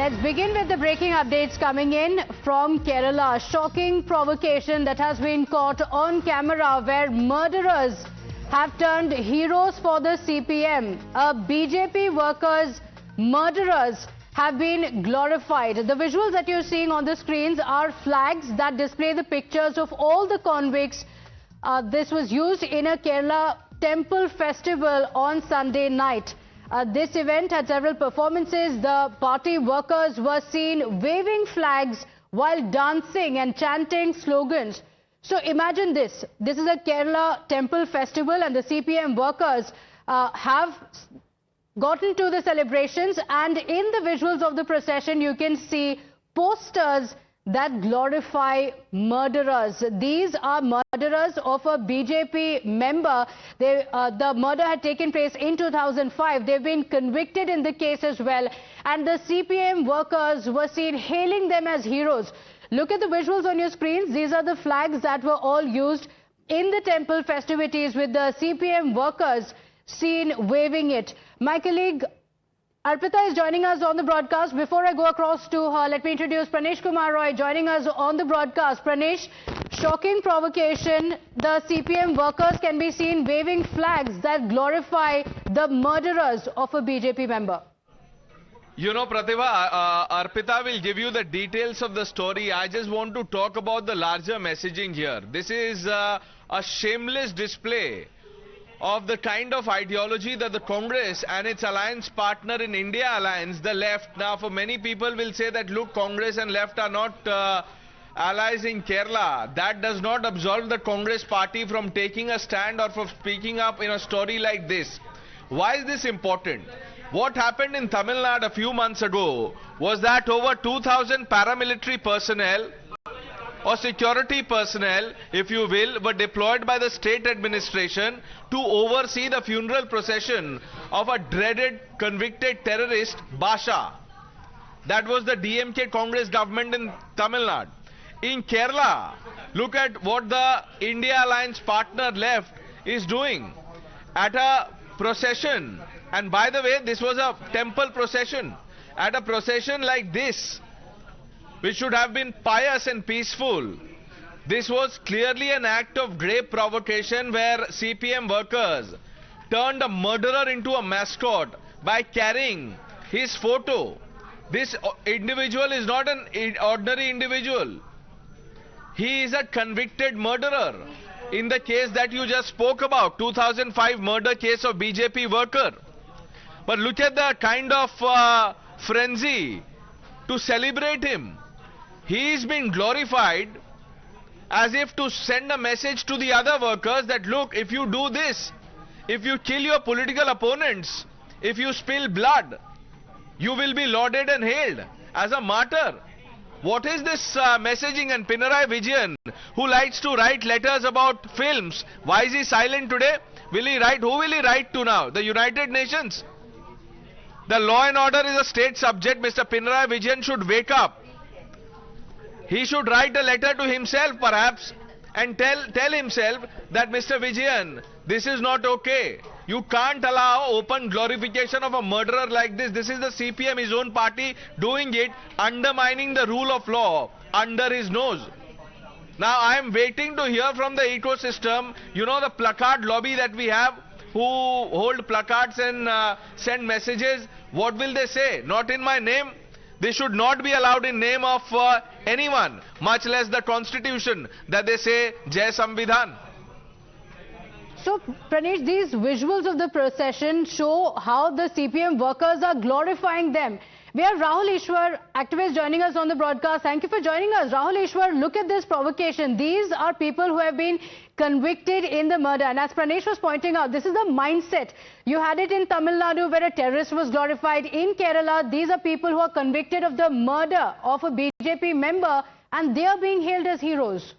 Let's begin with the breaking updates coming in from Kerala. Shocking provocation that has been caught on camera where murderers have turned heroes for the CPM. BJP workers' murderers have been glorified. The visuals that you're seeing on the screens are flags that display the pictures of all the convicts. This was used in a Kerala Temple Festival on Sunday night. This event had several performances. The party workers were seen waving flags while dancing and chanting slogans. So imagine this. This is a Kerala Temple Festival and the CPM workers have gotten to the celebrations, and in the visuals of the procession you can see posters that glorify murderers. These are murderers of a BJP member. The murder had taken place in 2005. They've been convicted in the case as well. And the CPM workers were seen hailing them as heroes. Look at the visuals on your screens. These are the flags that were all used in the temple festivities with the CPM workers seen waving it. My colleague Arpita is joining us on the broadcast. Before I go across to her, let me introduce Pranesh Kumar Roy joining us on the broadcast. Pranesh, shocking provocation. The CPM workers can be seen waving flags that glorify the murderers of a BJP member. You know, Pratibha, Arpita will give you the details of the story. I just want to talk about the larger messaging here. This is a shameless display of the kind of ideology that the Congress and its alliance partner in India alliance, the left. Now, for many people will say that, look, Congress and left are not allies in Kerala. That does not absolve the Congress party from taking a stand or from speaking up in a story like this. Why is this important? What happened in Tamil Nadu a few months ago was that over 2,000 paramilitary personnel or security personnel, if you will, were deployed by the state administration to oversee the funeral procession of a dreaded convicted terrorist, Basha. That was the DMK Congress government in Tamil Nadu. In Kerala, look at what the India Alliance partner left is doing at a procession. And by the way, this was a temple procession. At a procession like this, which should have been pious and peaceful, this was clearly an act of grave provocation where CPM workers turned a murderer into a mascot by carrying his photo. This individual is not an ordinary individual. He is a convicted murderer. In the case that you just spoke about, 2005 murder case of BJP worker. But look at the kind of frenzy to celebrate him. He is being glorified as if to send a message to the other workers that, look, if you do this, if you kill your political opponents, if you spill blood, you will be lauded and hailed as a martyr. What is this messaging? And Pinarayi Vijayan, who likes to write letters about films, why is he silent today? Will he write? Who will he write to now? The United Nations? The law and order is a state subject. Mr. Pinarayi Vijayan should wake up. He should write a letter to himself perhaps and tell himself that, Mr. Vijayan, this is not okay. You can't allow open glorification of a murderer like this. This is the CPM, his own party, doing it, undermining the rule of law under his nose. Now I am waiting to hear from the ecosystem, you know, the placard lobby that we have, who hold placards and send messages. What will they say? Not in my name. They should not be allowed in name of anyone, much less the constitution, that they say Jai Samvidhan. So, Pranesh, these visuals of the procession show how the CPM workers are glorifying them. We have Rahul Ishwar, activist, joining us on the broadcast. Thank you for joining us. Rahul Ishwar, look at this provocation. These are people who have been convicted in the murder. And as Pranesh was pointing out, this is the mindset. You had it in Tamil Nadu where a terrorist was glorified. In Kerala, these are people who are convicted of the murder of a BJP member and they are being hailed as heroes.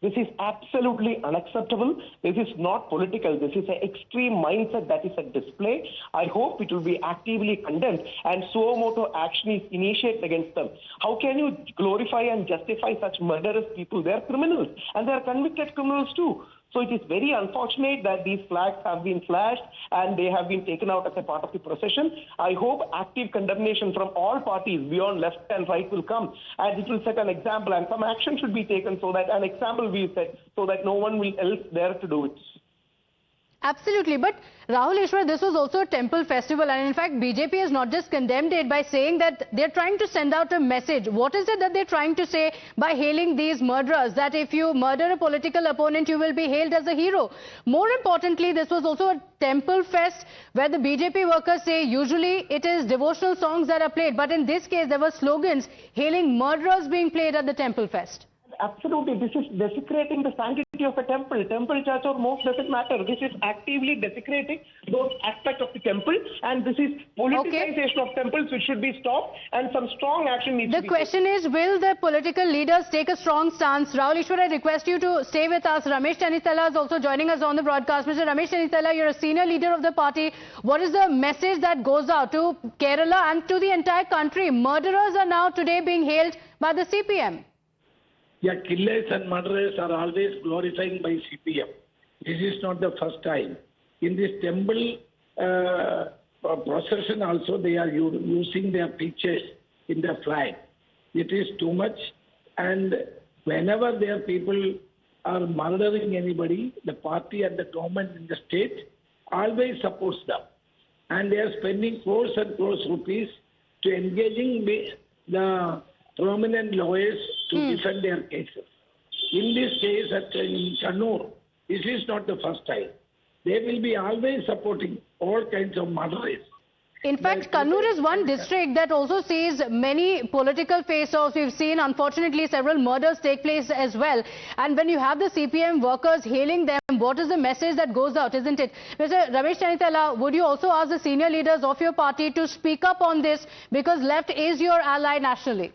This is absolutely unacceptable. This is not political. This is an extreme mindset that is at display. I hope it will be actively condemned and suo moto action is initiated against them. How can you glorify and justify such murderous people? They are criminals and they are convicted criminals too. So it is very unfortunate that these flags have been flashed and they have been taken out as a part of the procession. I hope active condemnation from all parties beyond left and right will come, and it will set an example, and some action should be taken so that an example will be set so that no one will else dare to do it. Absolutely. But Rahul Ishwar, this was also a temple festival, and in fact BJP has not just condemned it by saying that they're trying to send out a message. What is it that they're trying to say by hailing these murderers? That if you murder a political opponent, you will be hailed as a hero. More importantly, this was also a temple fest where the BJP workers say usually it is devotional songs that are played, but in this case there were slogans hailing murderers being played at the temple fest. Absolutely, this is desecrating the sanctity of a temple. Temple, church or mosque doesn't matter. This is actively desecrating those aspects of the temple, and this is politicization of temples, which should be stopped, and some strong action needs to be taken. The question is, will the political leaders take a strong stance? Rahul Ishwar, I request you to stay with us. Ramesh Chennithala is also joining us on the broadcast. Mr. Ramesh Chennithala, you're a senior leader of the party. What is the message that goes out to Kerala and to the entire country? Murderers are now today being hailed by the CPM. Yeah, killers and murderers are always glorifying by CPM. This is not the first time. In this temple procession also, they are using their pictures in the flag. It is too much. And whenever their people are murdering anybody, the party and the government in the state always supports them. And they are spending crores and crores rupees to engaging the prominent lawyers to defend their cases. In this case in Kannur, this is not the first time. They will be always supporting all kinds of murderers. In fact, Kannur is one district that also sees many political face-offs. We've seen, unfortunately, several murders take place as well. And when you have the CPM workers hailing them, what is the message that goes out, isn't it? Mr. Ramesh Chennithala, would you also ask the senior leaders of your party to speak up on this, because left is your ally nationally?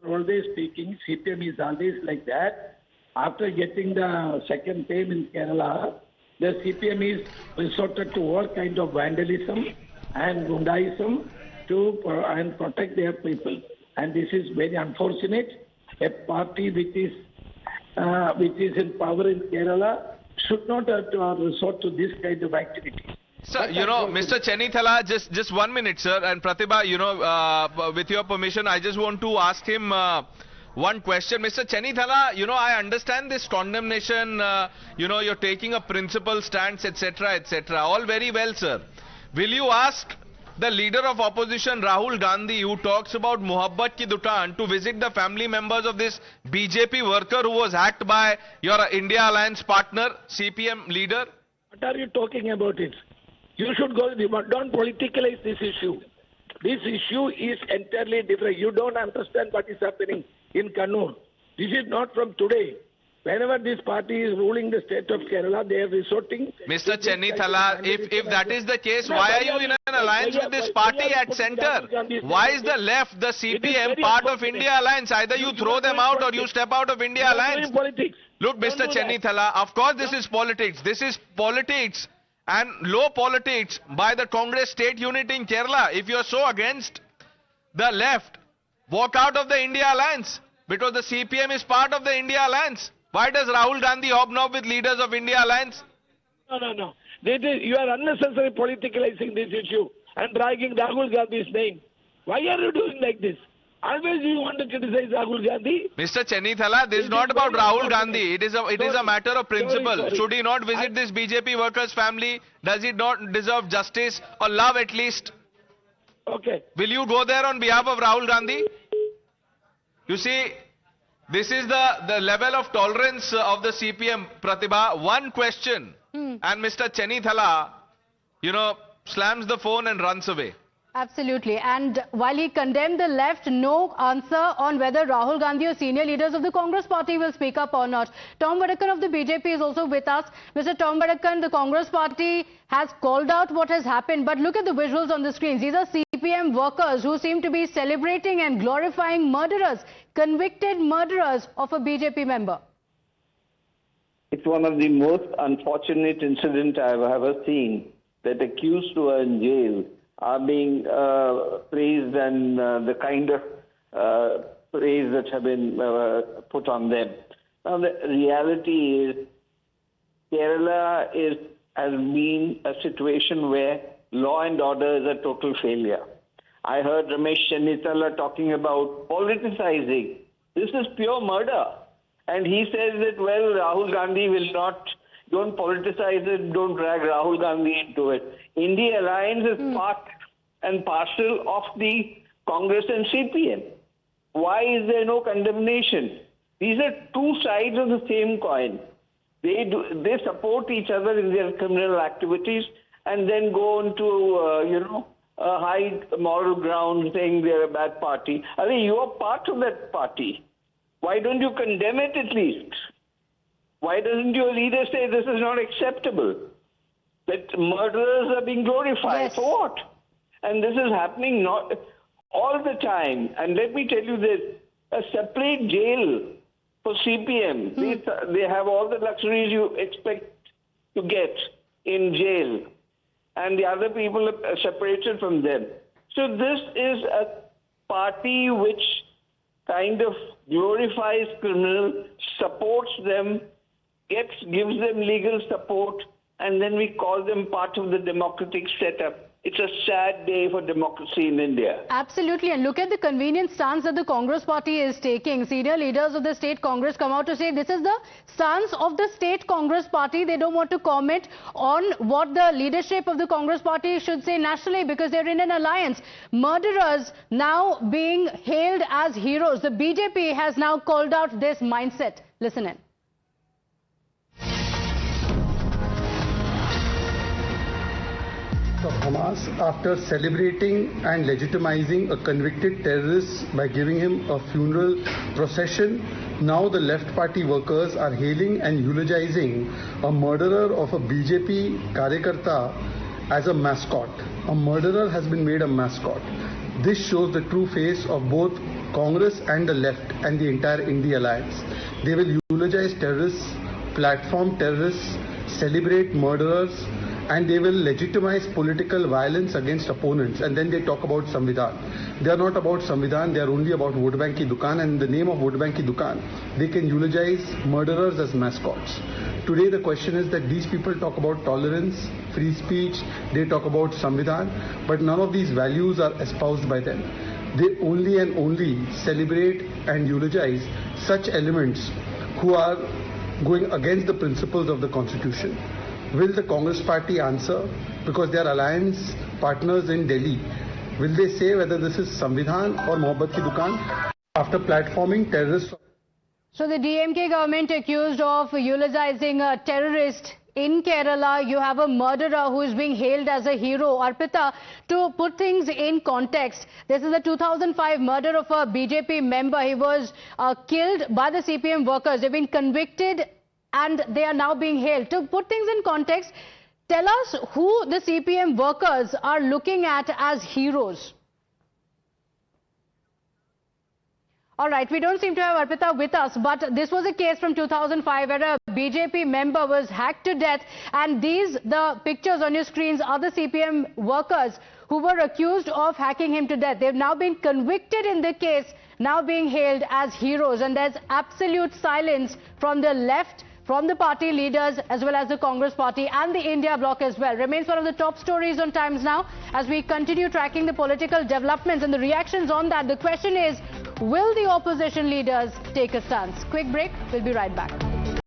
Always speaking, CPM is always like that. After getting the second fame in Kerala, the CPM is resorted to all kind of vandalism and gundaism and protect their people. And this is very unfortunate. A party which is in power in Kerala should not have to resort to this kind of activity. Sir, you know, Mr. Chennithala, just 1 minute, sir. And Pratibha, you know, with your permission, I just want to ask him one question. Mr. Chennithala, you know, I understand this condemnation, you know, you're taking a principled stance, etc., etc. All very well, sir. Will you ask the leader of opposition, Rahul Gandhi, who talks about Muhabbat Ki Dutaan, to visit the family members of this BJP worker who was hacked by your India Alliance partner, CPM leader? What are you talking about it? You should go, don't politicalize this issue. This issue is entirely different. You don't understand what is happening in Kannur. This is not from today. Whenever this party is ruling the state of Kerala, they are resorting... Mr. Chennithala, if that is the case, why are you in an alliance with this party at center? Why is the left, the CPM, part of India Alliance? Either you throw them out or you step out of India Alliance. Look, Mr. Chennithala, of course this is politics. This is politics. And low politics by the Congress state unit in Kerala. If you are so against the left, walk out of the India Alliance, because the CPM is part of the India Alliance. Why does Rahul Gandhi hobnob with leaders of India Alliance? No. You are unnecessarily politicalizing this issue and dragging Rahul Gandhi's name. Why are you doing like this? Always you want to criticize Rahul Gandhi. Mr. Chennithala, this is not about Rahul Gandhi. It is a matter of principle. Sorry. Should he not visit this BJP workers' family? Does he not deserve justice or love at least? Okay. Will you go there on behalf of Rahul Gandhi? You see, this is the level of tolerance of the CPM, Pratibha. One question, and Mr. Chennithala, you know, slams the phone and runs away. Absolutely. And while he condemned the left, no answer on whether Rahul Gandhi or senior leaders of the Congress party will speak up or not. Tom Vadakkan of the BJP is also with us. Mr. Tom Vadakkan, the Congress party has called out what has happened, but look at the visuals on the screens. These are CPM workers who seem to be celebrating and glorifying murderers, convicted murderers of a BJP member. It's one of the most unfortunate incidents I've ever seen, that accused who are in jail are being praised, and the kind of praise that have been put on them. Now, the reality is Kerala has been a situation where law and order is a total failure. I heard Ramesh Chennitala talking about politicizing. This is pure murder. And he says that, well, Rahul Gandhi will not, don't politicize it, don't drag Rahul Gandhi into it. India Alliance is part and parcel of the Congress and CPM. Why is there no condemnation? These are two sides of the same coin. They support each other in their criminal activities and then go on to, a high moral ground saying they're a bad party. I mean, you are part of that party. Why don't you condemn it at least? Why doesn't your leader say this is not acceptable? That murderers are being glorified. Yes. For what? And this is happening not all the time. And let me tell you this, a separate jail for CPM. They have all the luxuries you expect to get in jail. And the other people are separated from them. So this is a party which kind of glorifies criminals, supports them, gives them legal support, and then we call them part of the democratic setup. It's a sad day for democracy in India. Absolutely. And look at the convenient stance that the Congress party is taking. Senior leaders of the state Congress come out to say this is the stance of the state Congress party. They don't want to comment on what the leadership of the Congress party should say nationally because they're in an alliance. Murderers now being hailed as heroes. The BJP has now called out this mindset. Listen in. Of Hamas after celebrating and legitimizing a convicted terrorist by giving him a funeral procession. Now the left party workers are hailing and eulogizing a murderer of a BJP Karyakarta as a mascot. A murderer has been made a mascot. This shows the true face of both Congress and the left and the entire India alliance. They will eulogize terrorists, platform terrorists, celebrate murderers, and they will legitimize political violence against opponents, and then they talk about Samvidhan. They are not about Samvidhan, they are only about Vote Bank Ki Dukaan, and in the name of Vote Bank Ki Dukaan, they can eulogize murderers as mascots. Today the question is that these people talk about tolerance, free speech, they talk about Samvidhan, but none of these values are espoused by them. They only and only celebrate and eulogize such elements who are going against the principles of the Constitution. Will the Congress party answer? Because they are alliance partners in Delhi. Will they say whether this is Samvidhan or Mohabbat Ki Dukaan after platforming terrorists? So the DMK government accused of eulogizing a terrorist in Kerala. You have a murderer who is being hailed as a hero. Arpita, to put things in context, this is the 2005 murder of a BJP member. He was killed by the CPM workers. They've been convicted and they are now being hailed. To put things in context, tell us who the CPM workers are looking at as heroes. All right, we don't seem to have Arpita with us, but this was a case from 2005 where a BJP member was hacked to death, and the pictures on your screens are the CPM workers who were accused of hacking him to death. They've now been convicted in the case, now being hailed as heroes, and there's absolute silence from the left, from the party leaders as well as the Congress party and the India bloc as well. Remains one of the top stories on Times Now as we continue tracking the political developments and the reactions on that. The question is, will the opposition leaders take a stance? Quick break, we'll be right back.